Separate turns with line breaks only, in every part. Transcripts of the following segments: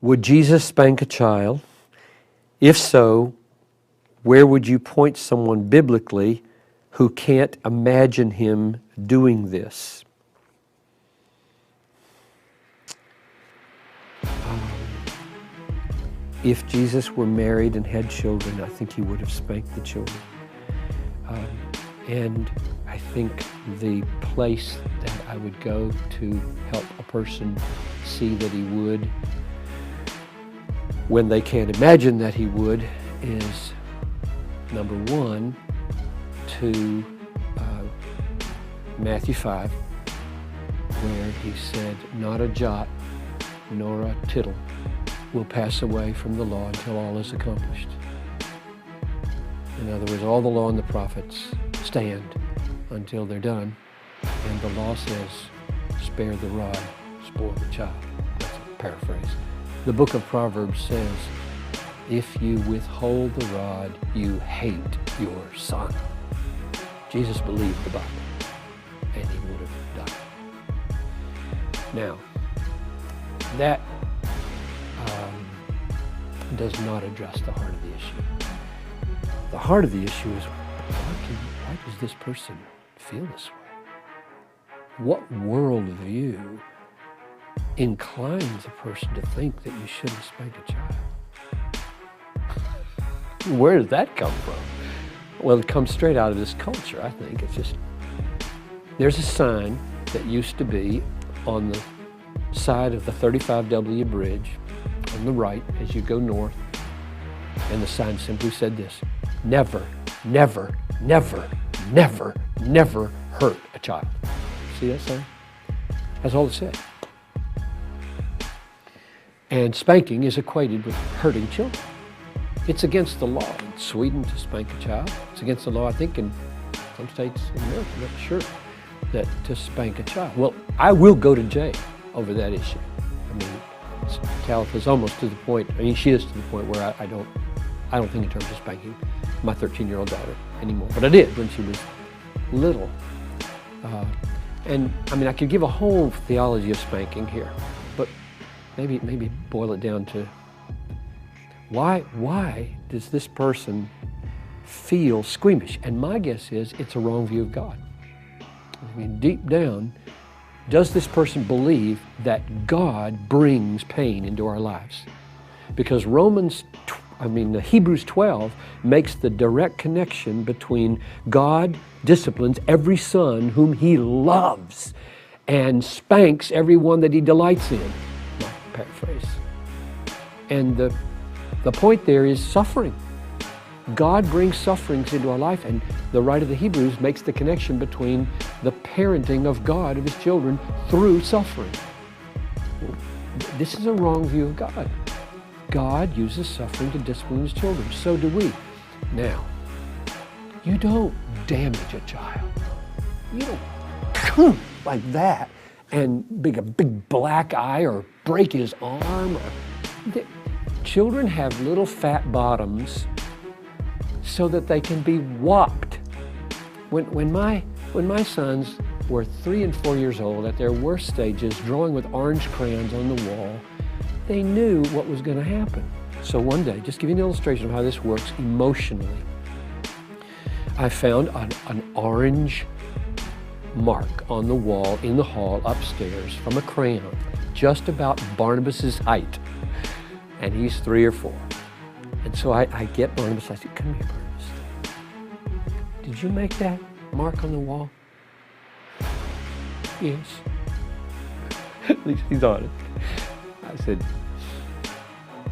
Would Jesus spank a child? If so, where would you point someone biblically who can't imagine him doing this? If Jesus were married and had children, I think he would have spanked the children. And I think the place that I would go to help a person see that he would, when they can't imagine that he would, is number one, to Matthew 5, where he said, not a jot nor a tittle will pass away from the law until all is accomplished. In other words, all the law and the prophets stand until they're done, and the law says, spare the rod, spoil the child. That's a paraphrase. The book of Proverbs says, if you withhold the rod, you hate your son. Jesus believed the Bible, and he would have died. Now, that does not address the heart of the issue. The heart of the issue is, why does this person feel this way? What worldview inclines a person to think that you shouldn't spank a child? Where does that come from? Well, it comes straight out of this culture, I think. It's just, there's a sign that used to be on the side of the 35W bridge on the right as you go north, and the sign simply said this: never, never, never, never, never hurt a child. See that sign? That's all it said. And spanking is equated with hurting children. It's against the law in Sweden to spank a child. It's against the law, I think, in some states in America, I'm not sure, that to spank a child. Well, I will go to jail over that issue. I mean, Talitha's almost to the point, I mean, she is to the point where I don't think in terms of spanking my 13-year-old daughter anymore. But I did when she was little. And I mean, I could give a whole theology of spanking here, but maybe boil it down to why does this person feel squeamish? And my guess is it's a wrong view of God. I mean, deep down, does this person believe that God brings pain into our lives? Because Hebrews 12 makes the direct connection between God disciplines every son whom he loves and spanks everyone that he delights in. My paraphrase. And the point there is suffering. God brings sufferings into our life, and the writer of the Hebrews makes the connection between the parenting of God of his children through suffering. This is a wrong view of God. God uses suffering to discipline his children. So do we. Now, you don't damage a child. You don't like that and a big black eye or break his arm. Children have little fat bottoms so that they can be whopped. When my sons were 3 and 4 years old, at their worst stages, drawing with orange crayons on the wall, they knew what was going to happen. So one day, just give you an illustration of how this works emotionally, I found an orange mark on the wall in the hall upstairs from a crayon, just about Barnabas's height. And he's 3 or 4. And so I get Barnabas, I said, come here, Barnabas. Did you make that mark on the wall? Yes. At least he's honest. I said,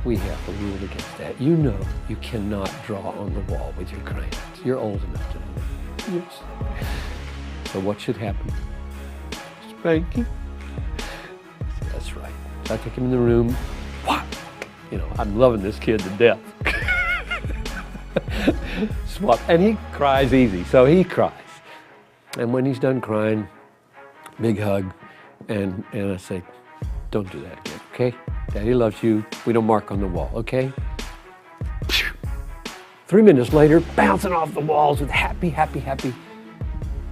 we have a rule against that. You know you cannot draw on the wall with your crayons. You're old enough to know that. Yes. So what should happen? Spanking. I said, that's right. So I take him in the room. What? You know, I'm loving this kid to death. Swap. And he cries easy, so he cries. And when he's done crying, big hug, and I say, don't do that again, okay? Daddy loves you. We don't mark on the wall, okay? 3 minutes later, bouncing off the walls with happy, happy, happy.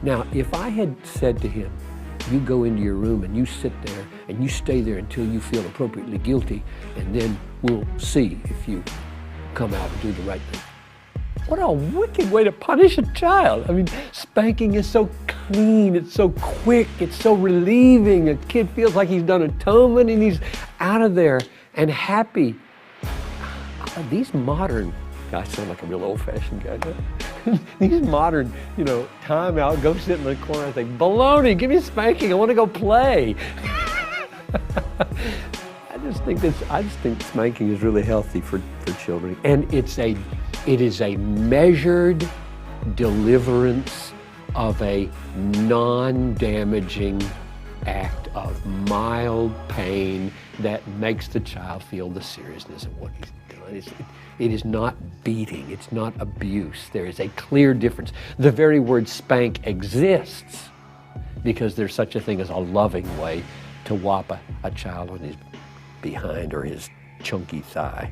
Now, if I had said to him, You go into your room and you sit there and you stay there until you feel appropriately guilty, and then we'll see if you come out and do the right thing. What a wicked way to punish a child. I mean, spanking is so clean, it's so quick, it's so relieving. A kid feels like he's done atonement and he's out of there and happy. These modern, I sound like a real old-fashioned guy, huh? These modern, time out, go sit in the corner and think, baloney, give me a spanking, I want to go play. I just think spanking is really healthy for children. And it is a measured deliverance of a non-damaging act of mild pain that makes the child feel the seriousness of what he's done. It is not beating, it's not abuse. There is a clear difference. The very word spank exists because there's such a thing as a loving way to whop a child on his behind or his chunky thigh.